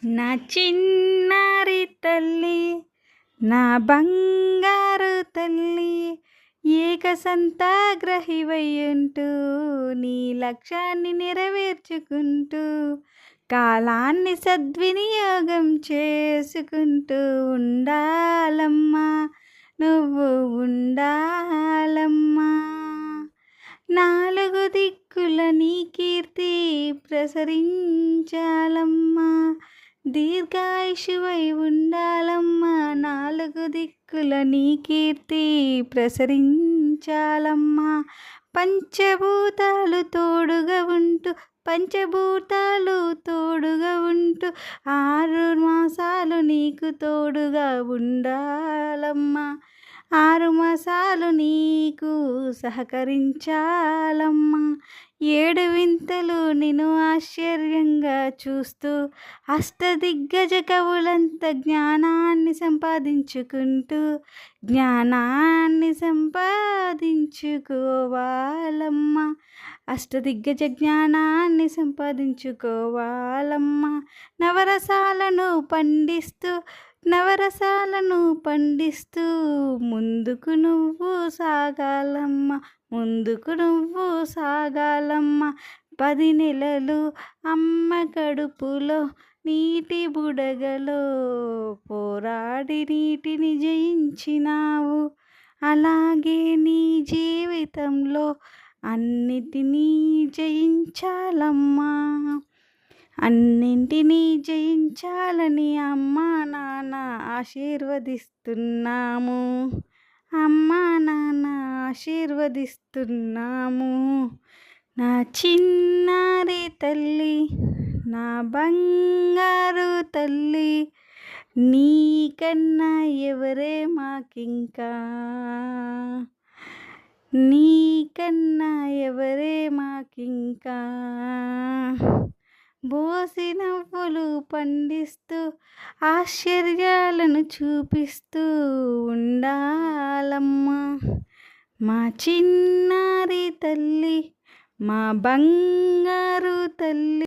నా చిన్నారి తల్లి, నా బంగారు తల్లి, ఏకసంతాగ్రహివయ్యుంటూ నీ లక్ష్యాన్ని నెరవేర్చుకుంటూ కాలాన్ని సద్వినియోగం చేసుకుంటూ ఉండాలమ్మా, నువ్వు ఉండాలమ్మా. నాలుగు దిక్కుల నీ కీర్తి ప్రసరించాలమ్మా, దీర్ఘాయుషువై ఉండాలమ్మా. నాలుగు దిక్కుల నీ కీర్తి ప్రసరించాలమ్మా. పంచభూతాలు తోడుగా ఉంటూ 6 మాసాలు నీకు తోడుగా ఉండాలమ్మా. 6 మాసాలు నీకు సహకరించాలమ్మా. 7 వింతలు నిన్ను ఆశ్చర్యంగా చూస్తూ అష్టదిగ్గజ కవులంత జ్ఞానాన్ని సంపాదించుకోవాలమ్మా. అష్టదిగ్గజ జ్ఞానాన్ని సంపాదించుకోవాలమ్మా. నవరసాలను పండిస్తూ ముందుకు నువ్వు సాగాలమ్మా. 10 నెలలు అమ్మ కడుపులో నీటి బుడగలో పోరాడి నీటిని జయించినావు. అలాగే నీ జీవితంలో అన్నిటినీ జయించాలని అమ్మా నాన్న ఆశీర్వదిస్తున్నాము. నా చిన్నారి తల్లి, నా బంగారు తల్లి, నీకన్నా ఎవరే మాకింకా. బోసి నవ్వులు పండిస్తూ ఆశ్చర్యాలను చూపిస్తూ ఉండాలమ్మా. మా చిన్నారి తల్లి, మా బంగారు తల్లి.